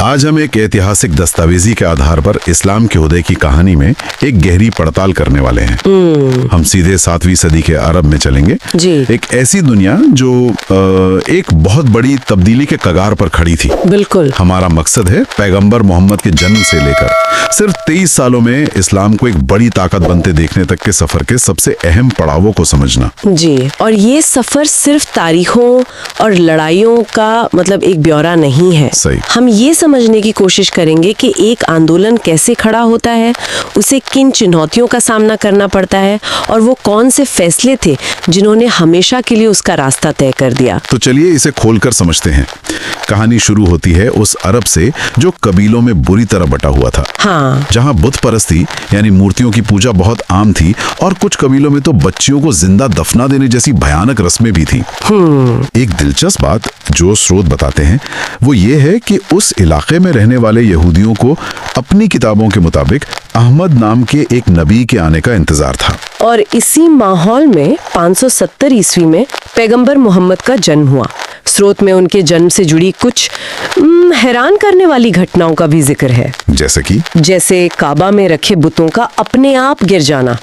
आज हम एक ऐतिहासिक दस्तावेजी के आधार पर इस्लाम के उदय की कहानी में एक गहरी पड़ताल करने वाले हैं। हम सीधे 7वीं सदी के अरब में चलेंगे जी। एक ऐसी दुनिया जो एक बहुत बड़ी तब्दीली के कगार पर खड़ी थी। बिल्कुल। हमारा मकसद है पैगंबर मोहम्मद के जन्म से लेकर सिर्फ 23 सालों में इस्लाम को एक बड़ी ताकत बनते देखने तक के सफर के सबसे अहम पड़ावों को समझना। जी, और ये सफर सिर्फ तारीखों और लड़ाइयों का मतलब एक ब्यौरा नहीं है। सही। हम ये समझने की कोशिश करेंगे कि एक आंदोलन कैसे खड़ा होता है, उसे किन चुनौतियों का सामना करना पड़ता है और वो कौन से फैसले थे जिन्होंने हमेशा के लिए उसका रास्ता तय कर दिया। तो चलिए इसे खोलकर समझते हैं। कहानी शुरू होती है उस अरब से जो कबीलों में बुरी तरह बटा हुआ था। हाँ। जहाँ बुत परस्ती यानी मूर्तियों की पूजा बहुत आम थी और कुछ कबीलों में तो बच्चियों को जिंदा दफना देने जैसी भयानक रस्में भी थी। एक दिलचस्प बात जो स्रोत बताते हैं वो ये है कि उस इलाके में रहने वाले यहूदियों को अपनी किताबों के मुताबिक अहमद नाम के एक नबी के आने का इंतजार था। और इसी माहौल में 570 ईस्वी में पैगंबर मोहम्मद का जन्म हुआ। स्रोत में उनके जन्म से जुड़ी कुछ हैरान करने वाली घटनाओं का भी जिक्र है। जैसे काबा में रखे बुतों का अपने आप गिर जाना।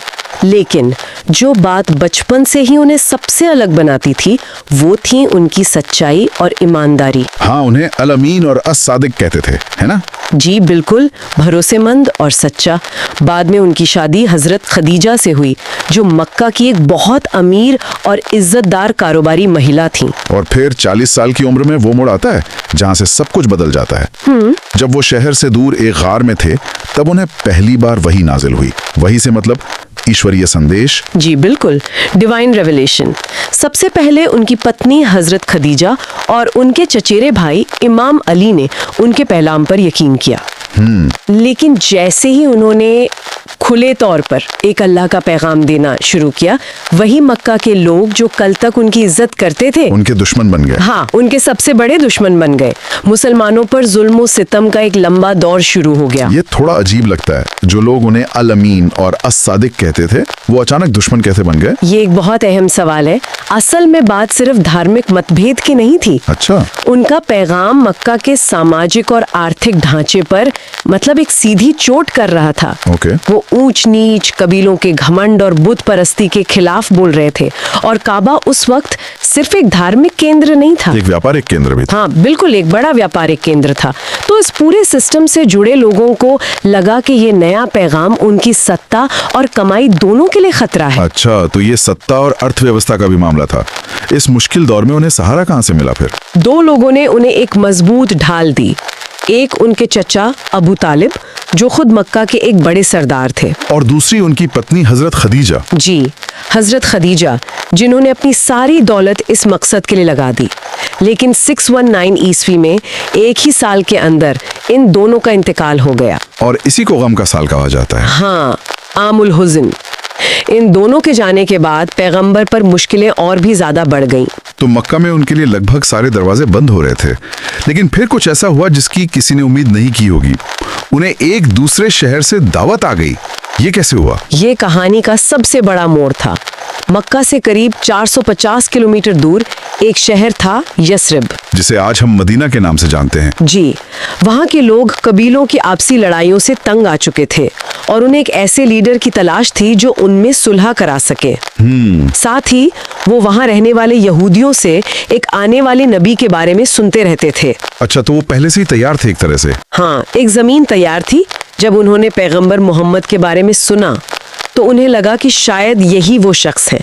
लेकिन जो बात बचपन से ही उन्हें सबसे अलग बनाती थी वो थी उनकी सच्चाई और ईमानदारी। हाँ, उन्हें अल अमीन और अस सादिक कहते थे, है ना? जी बिल्कुल, भरोसेमंद और सच्चा। बाद में उनकी शादी हजरत खदीजा से हुई जो मक्का की एक बहुत अमीर और इज्जतदार कारोबारी महिला थी। और फिर 40 साल की उम्र में वो मोड़ आता है जहाँ से सब कुछ बदल जाता है। जब वो शहर से दूर एक गार में थे तब उन्हें पहली बार वही नाजिल हुई। वही से मतलब ईश्वरीय संदेश। जी बिल्कुल, डिवाइन रेवलेशन। सबसे पहले उनकी पत्नी हजरत खदीजा और उनके चचेरे भाई इमाम अली ने उनके पैगाम पर यकीन किया। लेकिन जैसे ही उन्होंने खुले तौर पर एक अल्लाह का पैगाम देना शुरू किया, वही मक्का के लोग जो कल तक उनकी इज्जत करते थे उनके दुश्मन बन गए। हाँ, उनके सबसे बड़े दुश्मन बन गए। मुसलमानों पर जुल्म और सितम का एक लंबा दौर शुरू हो गया। ये थोड़ा अजीब लगता है, जो लोग उन्हें अल अमीन और अस सादिक कहते थे वो अचानक दुश्मन कैसे बन गए? ये एक बहुत अहम सवाल है। असल में बात सिर्फ धार्मिक मतभेद की नहीं थी। अच्छा। उनका पैगाम मक्का के सामाजिक और आर्थिक ढांचे पर मतलब एक सीधी चोट कर रहा था। ओके। वो ऊंच नीच, कबीलों के घमंड और बुत परस्ती के खिलाफ बोल रहे थे। और काबा उस वक्त सिर्फ एक धार्मिक केंद्र नहीं था, एक व्यापारिक केंद्र भी था। हाँ बिल्कुल, एक बड़ा व्यापारिक केंद्र था। तो इस पूरे सिस्टम से जुड़े लोगों को लगा कि ये नया पैगाम उनकी सत्ता और कमाई दोनों के लिए खतरा है। अच्छा, तो ये सत्ता और अर्थव्यवस्था का भी मामला था। इस मुश्किल दौर में उन्हें सहारा कहाँ से मिला फिर? दो लोगों ने उन्हें एक मजबूत ढाल दी। एक उनके चचा अबू तालिब जो खुद मक्का के एक बड़े सरदार थे, और दूसरी उनकी पत्नी हजरत खदीजा। जी, हजरत खदीजा, जिन्होंने अपनी सारी दौलत इस मकसद के लिए लगा दी। लेकिन 619 ईस्वी में एक ही साल के अंदर इन दोनों का इंतकाल हो गया। और इसी को गम का साल कहा जाता है। हाँ, आमुल हुज़्न। इन दोनों के जाने के बाद पैगंबर पर मुश्किलें और भी ज्यादा बढ़ गईं। तो मक्का में उनके लिए लगभग सारे दरवाजे बंद हो रहे थे। लेकिन फिर कुछ ऐसा हुआ जिसकी किसी ने उम्मीद नहीं की होगी। उन्हें एक दूसरे शहर से दावत आ गई। ये कैसे हुआ? ये कहानी का सबसे बड़ा मोड़ था। मक्का से करीब 450 किलोमीटर दूर एक शहर था यस्रिब, जिसे आज हम मदीना के नाम से जानते हैं। जी, वहाँ के लोग कबीलों की आपसी लड़ाइयों से तंग आ चुके थे और उन्हें एक ऐसे लीडर की तलाश थी जो उनमें सुलह करा सके। साथ ही वो वहाँ रहने वाले यहूदियों से एक आने वाले नबी के बारे में सुनते रहते थे। अच्छा, तो वो पहले से ही तैयार थे एक तरह से। हाँ, एक जमीन तैयार थी। जब उन्होंने पैगंबर मोहम्मद के बारे में सुना तो उन्हें लगा कि शायद यही वो शख्स है।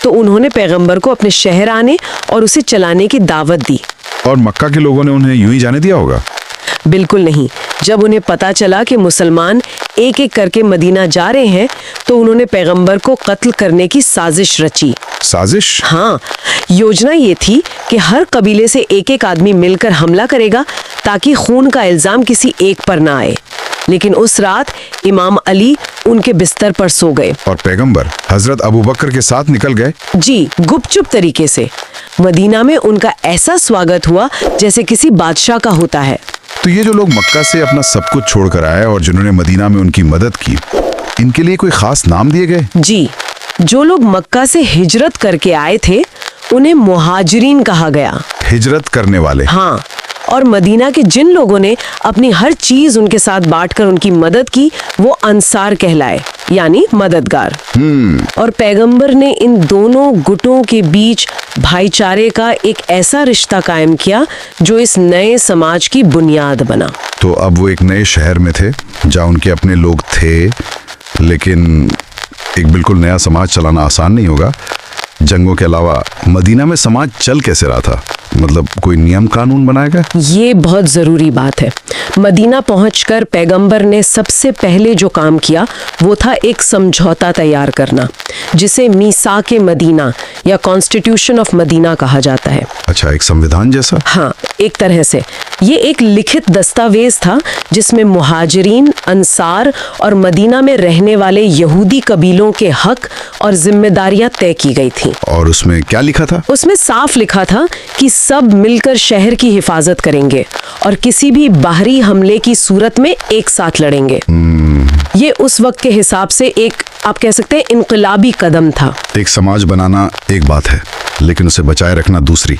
तो उन्होंने पैगंबर को अपने शहर आने और उसे चलाने की दावत दी। और मक्का के लोगों ने उन्हें यूं ही जाने दिया होगा? बिल्कुल नहीं। जब उन्हें पता चला कि मुसलमान एक एक करके मदीना जा रहे हैं तो उन्होंने पैगंबर को कत्ल करने की साजिश रची। साजिश? हाँ, योजना ये थी कि हर कबीले से एक एक आदमी मिलकर हमला करेगा ताकि खून का इल्जाम किसी एक पर ना आए। लेकिन उस रात इमाम अली उनके बिस्तर पर सो गए और पैगंबर हजरत अबू बकर के साथ निकल गए। जी, गुपचुप तरीके से। मदीना में उनका ऐसा स्वागत हुआ जैसे किसी बादशाह का होता है। तो ये जो लोग मक्का से अपना सब कुछ छोड़कर आए और जिन्होंने मदीना में उनकी मदद की, इनके लिए कोई खास नाम दिए गए? जी, जो लोग मक्का से हिजरत करके आए थे उन्हें मुहाजिरीन कहा गया। हिजरत करने वाले? हाँ, और मदीना के जिन लोगों ने अपनी हर चीज उनके साथ बांटकर उनकी मदद की वो अंसार कहलाए, यानी मददगार। और पैगंबर ने इन दोनों गुटों के बीच भाईचारे का एक ऐसा रिश्ता कायम किया जो इस नए समाज की बुनियाद बना। तो अब वो एक नए शहर में थे जहाँ उनके अपने लोग थे, लेकिन एक बिल्कुल नया समाज चलाना आसान नहीं होगा। जंगों के अलावा मदीना में समाज चल कैसे रहा था? मतलब कोई नियम कानून बनाएगा? ये बहुत ज़रूरी बात है। मदीना पहुंचकर पैगंबर ने सबसे पहले जो काम किया वो था एक समझौता तैयार करना, जिसे मीसाक मदीना या कॉन्स्टिट्यूशन ऑफ मदीना कहा जाता है। अच्छा, एक संविधान जैसा? हाँ, एक तरह से। ये एक लिखित दस्तावेज था जिसमें मुहाजिरीन, अंसार और मदीना में रहने वाले यहूदी कबीलों के हक और जिम्मेदारियां तय की गई थी। और उसमें क्या लिखा था? उसमें साफ लिखा था कि सब मिलकर शहर की हिफाजत करेंगे और किसी भी बाहरी हमले की सूरत में एक साथ लड़ेंगे। ये उस वक्त के हिसाब से एक, आप कह सकते हैं, इनकलाबी कदम था। एक समाज बनाना एक बात है, लेकिन उसे बचाए रखना दूसरी।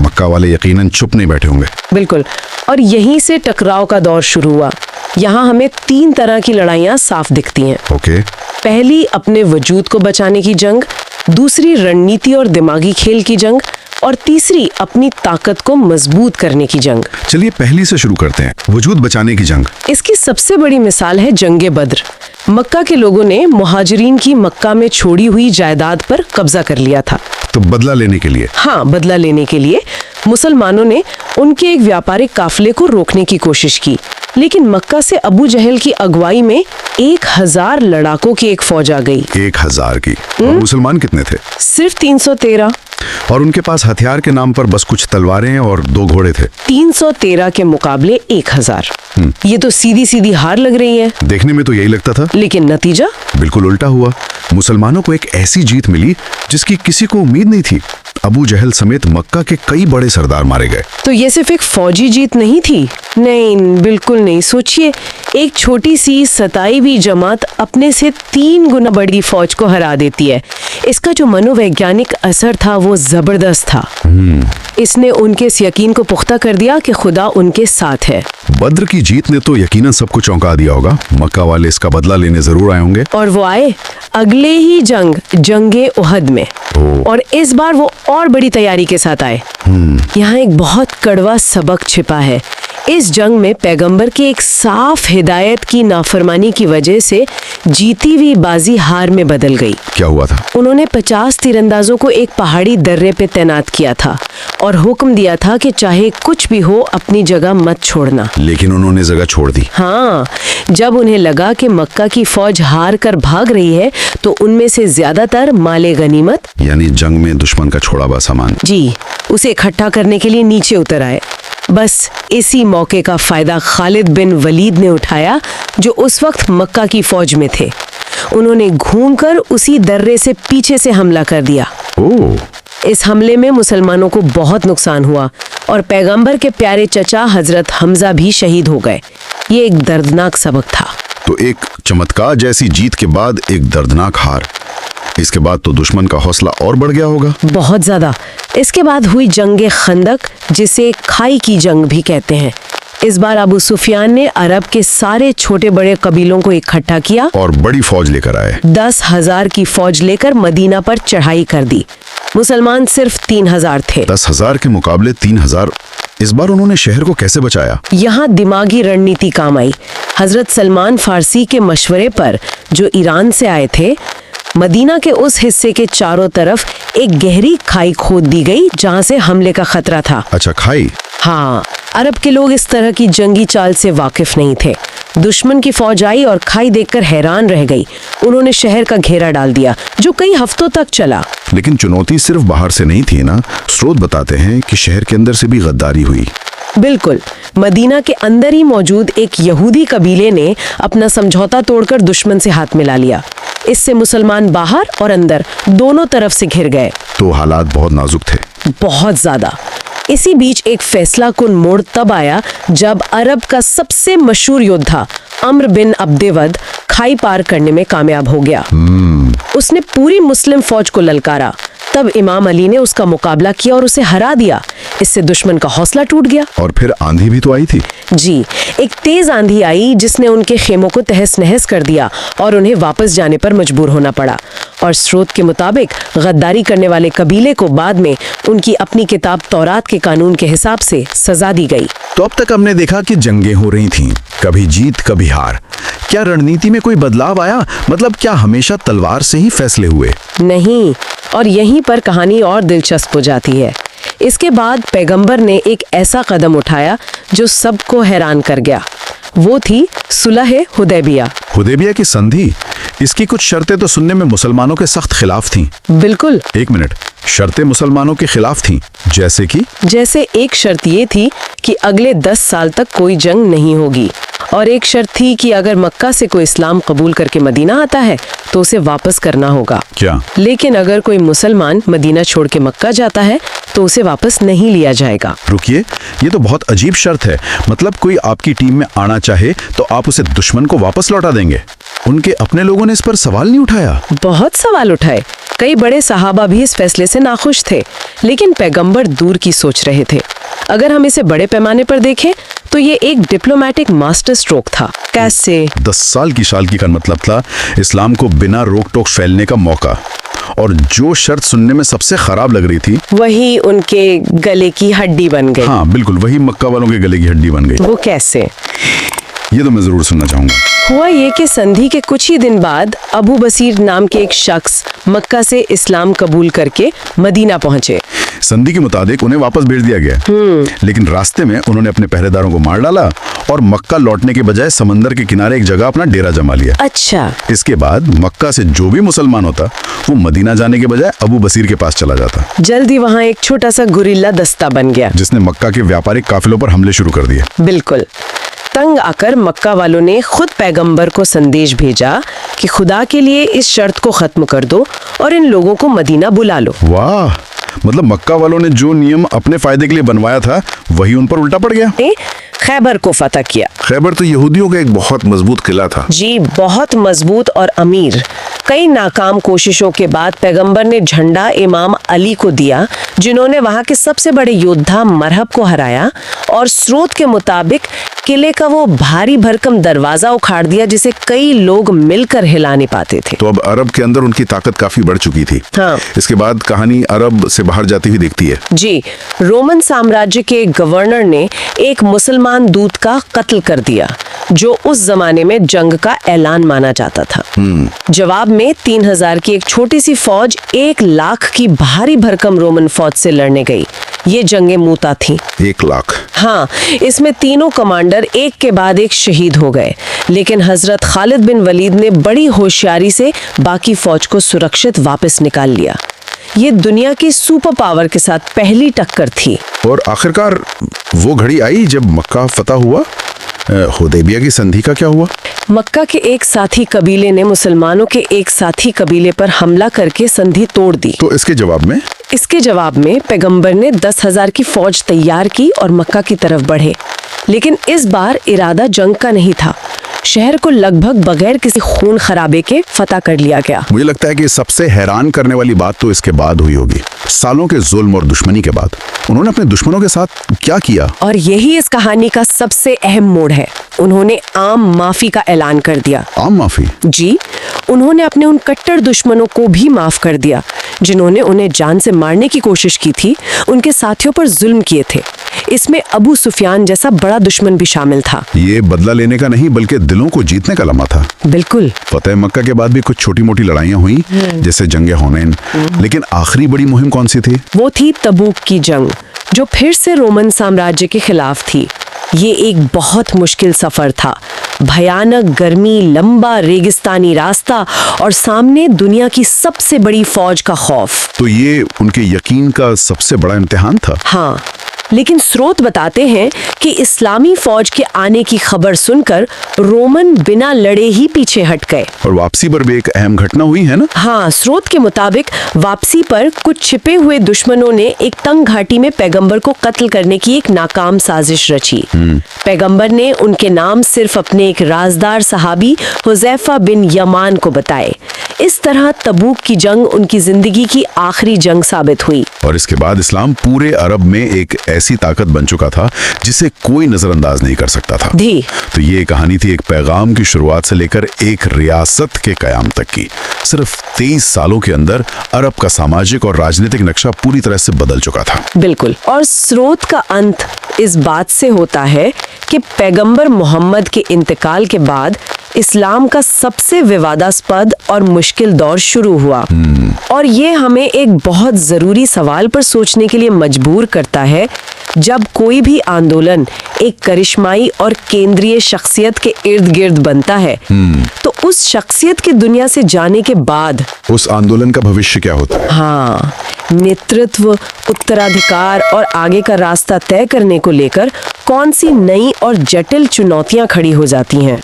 मक्का वाले यकीनन चुप नहीं बैठे होंगे। बिल्कुल। और यहीं से टकराव का दौर शुरू हुआ। यहाँ हमें 3 तरह की लड़ाइयाँ साफ दिखती हैं। ओके। पहली अपने वजूद को बचाने की जंग, दूसरी रणनीति और दिमागी खेल की जंग, और तीसरी अपनी ताकत को मजबूत करने की जंग। चलिए पहली से शुरू करते हैं, वजूद बचाने की जंग। इसकी सबसे बड़ी मिसाल है जंगे बद्र। मक्का के लोगों ने मुहाजिरीन की मक्का में छोड़ी हुई जायदाद पर कब्जा कर लिया था। तो बदला लेने के लिए? हाँ, बदला लेने के लिए मुसलमानों ने उनके एक व्यापारिक काफिले को रोकने की कोशिश की, लेकिन मक्का से अबू जहल की अगुवाई में 1000 लड़ाकों की एक फौज आ गई। 1000 की? और मुसलमान कितने थे? सिर्फ 313। और उनके पास हथियार के नाम पर बस कुछ तलवारें और 2 घोड़े थे। 313 के मुकाबले 1000। ये तो सीधी सीधी हार लग रही है। देखने में तो यही लगता था, लेकिन नतीजा बिल्कुल उल्टा हुआ। मुसलमानों को एक ऐसी जीत मिली जिसकी किसी को उम्मीद नहीं थी। अबू जहल समेत मक्का के कई बड़े सरदार मारे गए। तो ये सिर्फ एक फौजी जीत नहीं थी। नहीं, बिल्कुल नहीं। सोचिए, एक छोटी सी सताई हुई जमात अपने से 3 गुना बड़ी फौज को हरा देती है। इसका जो मनोवैज्ञानिक असर था वो जबरदस्त था। इसने उनके इस यकीन को पुख्ता कर दिया कि खुदा उनके साथ है। बद्र की जीत ने तो यकीनन सबको चौंका दिया होगा। मक्का वाले इसका बदला लेने जरूर आए होंगे। और वो आए अगले ही जंगे उहद में। और इस बार वो और बड़ी तैयारी के साथ आए। यहाँ एक बहुत कड़वा सबक छिपा है। इस जंग में पैगंबर की एक साफ हिदायत की नाफरमानी की वजह से जीती हुई बाजी हार में बदल गई। क्या हुआ था? उन्होंने 50 तीरंदाजों को एक पहाड़ी दर्रे पे तैनात किया था और हुक्म दिया था कि चाहे कुछ भी हो अपनी जगह मत छोड़ना। लेकिन उन्होंने जगह छोड़ दी। हाँ, जब उन्हें लगा कि मक्का की फौज हार कर भाग रही है तो उनमें से ज्यादातर माले गनीमत, यानी जंग में दुश्मन का छोड़ा हुआ सामान, जी, उसे इकट्ठा करने के लिए नीचे उतर आए। बस इसी मौके का फायदा खालिद बिन वलीद ने उठाया, जो उस वक्त मक्का की फौज में थे। उन्होंने घूमकर उसी दर्रे से पीछे से हमला कर दिया। इस हमले में मुसलमानों को बहुत नुकसान हुआ और पैगंबर के प्यारे चचा हजरत हमजा भी शहीद हो गए। ये एक दर्दनाक सबक था। तो एक चमत्कार जैसी जीत के बाद एक दर्दनाक हार। इसके बाद तो दुश्मन का हौसला और बढ़ गया होगा। बहुत ज्यादा। इसके बाद हुई जंगे खंदक, जिसे खाई की जंग भी कहते हैं। इस बार अबू सुफियान ने अरब के सारे छोटे बड़े कबीलों को इकट्ठा किया और बड़ी फौज लेकर आए। 10,000 की फौज लेकर मदीना पर चढ़ाई कर दी। मुसलमान सिर्फ 3,000 थे। 10,000 के मुकाबले 3,000। इस बार उन्होंने शहर को कैसे बचाया? यहाँ दिमागी रणनीति काम आई। हजरत सलमान फारसी के मशवरे पर, जो ईरान से आए थे, मदीना के उस हिस्से के चारों तरफ एक गहरी खाई खोद दी गई जहाँ से हमले का खतरा था। अच्छा, खाई? हाँ, अरब के लोग इस तरह की जंगी चाल से वाकिफ नहीं थे। दुश्मन की फौज आई और खाई देखकर हैरान रह गई। उन्होंने शहर का घेरा डाल दिया, जो कई हफ्तों तक चला। लेकिन चुनौती सिर्फ बाहर से नहीं थी ना। स्रोत बताते हैं कि शहर के अंदर से भी गद्दारी हुई। बिल्कुल। मदीना के अंदर ही मौजूद एक यहूदी कबीले ने अपना समझौता तोड़कर दुश्मन से हाथ मिला लिया। इससे मुसलमान बाहर और अंदर दोनों तरफ से घिर गए। तो हालात बहुत नाजुक थे। बहुत ज्यादा। इसी बीच एक फैसला कुन मोड़ तब आया जब अरब का सबसे मशहूर योद्धा अम्र बिन अब्देवद खाई पार करने में कामयाब हो गया। उसने पूरी मुस्लिम फौज को ललकारा। तब इमाम अली ने उसका मुकाबला किया और उसे हरा दिया। इससे दुश्मन का हौसला टूट गया। और फिर आंधी भी तो आई थी। जी, एक तेज आंधी आई जिसने उनके खेमों को तहस नहस कर दिया और उन्हें वापस जाने पर मजबूर होना पड़ा। और स्रोत के मुताबिक गद्दारी करने वाले कबीले को बाद में उनकी अपनी किताब तौरात के कानून के हिसाब से सजा दी गई। तो अब तक हमने देखा कि जंगें हो रही थीं, कभी जीत कभी हार। क्या रणनीति में कोई बदलाव आया? मतलब क्या हमेशा तलवार से ही फैसले हुए? नहीं, और यहीं पर कहानी और दिलचस्प हो जाती है। इसके बाद पैगंबर ने एक ऐसा कदम उठाया जो सबको हैरान कर गया। वो थी सुलह हुदैबिया। हुदैबिया की संधि, इसकी कुछ शर्तें तो सुनने में मुसलमानों के सख्त खिलाफ थीं। बिल्कुल। एक मिनट, शर्तें मुसलमानों के खिलाफ थीं? जैसे एक शर्त ये थी कि अगले 10 साल तक कोई जंग नहीं होगी, और एक शर्त थी कि अगर मक्का से कोई इस्लाम कबूल करके मदीना आता है तो उसे वापस करना होगा। क्या? लेकिन अगर कोई मुसलमान मदीना छोड़ के मक्का जाता है तो उसे वापस नहीं लिया जाएगा। रुकिए, ये तो बहुत अजीब शर्त है। मतलब कोई आपकी टीम में आना चाहे तो आप उसे दुश्मन को वापस लौटा देंगे? उनके अपने लोगों ने इस पर सवाल नहीं उठाया? बहुत सवाल उठाए। कई बड़े सहाबा भी इस फैसले से नाखुश थे, लेकिन पैगंबर दूर की सोच रहे थे। अगर हम इसे बड़े पैमाने पर देखें तो ये एक डिप्लोमेटिक मास्टर स्ट्रोक था। कैसे? 10 साल की का मतलब था इस्लाम को बिना रोक टोक फैलने का मौका। और जो शर्त सुनने में सबसे खराब लग रही थी, वही उनके गले की हड्डी बन गई। हाँ बिल्कुल, वही मक्का वालों के गले की हड्डी बन गई। वो कैसे? ये तो मैं जरूर सुनना चाहूंगा। हुआ ये कि संधि के कुछ ही दिन बाद अबू बसीर नाम के एक शख्स मक्का से इस्लाम कबूल करके मदीना पहुंचे। संधि के मुताबिक उन्हें वापस भेज दिया गया, लेकिन रास्ते में उन्होंने अपने पहरेदारों को मार डाला और मक्का लौटने के बजाय समंदर के किनारे एक जगह अपना डेरा जमा लिया। अच्छा। इसके बाद मक्का से जो भी मुसलमान होता वो मदीना जाने के बजाय अबू बसीर के पास चला जाता। जल्दी वहाँ एक छोटा सा गुरिल्ला दस्ता बन गया जिसने मक्का के व्यापारिक काफिलों पर हमले शुरू कर दिए। बिल्कुल। तंग आकर मक्का वालों ने खुद पैगंबर को संदेश भेजा कि खुदा के लिए इस शर्त को खत्म कर दो और इन लोगों को मदीना बुला लो। वाह, मतलब मक्का वालों ने जो नियम अपने फायदे के लिए बनवाया था वही उन पर उल्टा पड़ गया। खैबर को फतह किया। खैबर तो यहूदियों का एक बहुत मजबूत किला था। जी, बहुत मजबूत और अमीर। कई नाकाम कोशिशों के बाद पैगंबर ने झंडा इमाम अली को दिया, जिन्होंने वहां के सबसे बड़े योद्धा मरहब को हराया, और स्रोत के मुताबिक किले का वो भारी भरकम दरवाजा उखाड़ दिया जिसे कई लोग मिलकर हिला नहीं पाते थे। तो अब अरब के अंदर उनकी ताकत काफी बढ़ चुकी थी। हाँ। इसके बाद कहानी अरब से बाहर जाती हुई दिखती है। जी, रोमन साम्राज्य के गवर्नर ने एक मुसलमान दूत का कत्ल कर दिया, जो उस जमाने में जंग का ऐलान माना जाता था। जवाब में 3000 की एक छोटी सी फौज 1 लाख की भारी भरकम रोमन फौज से लड़ने गई। ये जंगें मूता थीं। 1 लाख? हाँ, इसमें तीनों कमांडर एक के बाद एक शहीद हो गए, लेकिन हजरत खालिद बिन वलीद ने बड़ी होशियारी से बाकी फौज को सुरक्षित वापस निकाल लिया। ये दुनिया की सुपर पावर के साथ पहली टक्कर थी। और आखिरकार वो घड़ी आई जब मक्का फतह हुआ। हुदैबिया की संधि का क्या हुआ? मक्का के एक साथी कबीले ने मुसलमानों के एक साथी कबीले पर हमला करके संधि तोड़ दी। तो इसके जवाब में पैगंबर ने 10,000 की फौज तैयार की और मक्का की तरफ बढ़े। लेकिन इस बार इरादा जंग का नहीं था। शहर को लगभग बगैर किसी खून खराबे के फतह कर लिया गया। मुझे लगता है कि सबसे हैरान करने वाली बात तो इसके बाद हुई होगी। सालों के जुल्म और दुश्मनी के बाद उन्होंने अपने दुश्मनों के साथ क्या किया? और यही इस कहानी का सबसे अहम मोड़ है। उन्होंने आम माफी का ऐलान कर दिया। आम माफी? जी, उन्होंने अपने उन कट्टर दुश्मनों को भी माफ कर दिया जिन्होंने उन्हें जान से मारने की कोशिश की थी, उनके साथियों पर जुल्म किए थे। इसमें अबू सुफियान जैसा बड़ा दुश्मन भी शामिल था। ये बदला लेने का नहीं बल्कि दिलों को जीतने का लम्हा था। बिल्कुल। फतेह मक्का के बाद भी कुछ छोटी मोटी लड़ाइयाँ हुई, जैसे जंगे हुनैन, लेकिन आखिरी बड़ी मुहिम कौन सी थी? वो थी तबूक की जंग, जो फिर से रोमन साम्राज्य के खिलाफ थी। ये एक बहुत मुश्किल सफर था। भयानक गर्मी, लंबा रेगिस्तानी रास्ता और सामने दुनिया की सबसे बड़ी फौज का खौफ। तो ये उनके यकीन का सबसे बड़ा इम्तिहान था। हाँ, लेकिन स्रोत बताते हैं कि इस्लामी फौज के आने की खबर सुनकर रोमन बिना लड़े ही पीछे हट गए। और वापसी पर भी एक अहम घटना हुई है ना? हाँ, स्रोत के मुताबिक वापसी पर कुछ छिपे हुए दुश्मनों ने एक तंग घाटी में पैगंबर को कत्ल करने की एक नाकाम साजिश रची। पैगंबर ने उनके नाम सिर्फ अपने एक राजदार सहाबी हुज़ैफा बिन यमान को बताए। इस तरह तबूक की जंग उनकी जिंदगी की आखिरी जंग साबित हुई। और इसके बाद इस्लाम पूरे अरब में एक ऐसी ताकत बन चुका था जिसे कोई नजरअंदाज नहीं कर सकता था। तो ये कहानी थी एक पैगाम की शुरुआत से लेकर एक रियासत के कयाम तक की। सिर्फ 23 सालों के अंदर अरब का सामाजिक और राजनीतिक नक्शा पूरी तरह से बदल चुका था। बिल्कुल। और स्रोत का अंत इस बात से होता है कि पैगंबर मोहम्मद के इंतकाल के बाद इस्लाम का सबसे विवादास्पद और मुश्किल दौर शुरू हुआ। और ये हमें एक बहुत जरूरी सवाल पर सोचने के लिए मजबूर करता है। जब कोई भी आंदोलन एक करिश्माई और केंद्रीय शख्सियत के इर्द गिर्द बनता है, तो उस शख्सियत के दुनिया से जाने के बाद उस आंदोलन का भविष्य क्या होता है? हाँ, नेतृत्व, उत्तराधिकार और आगे का रास्ता तय करने को लेकर कौन सी नई और जटिल चुनौतियां खड़ी हो जाती हैं।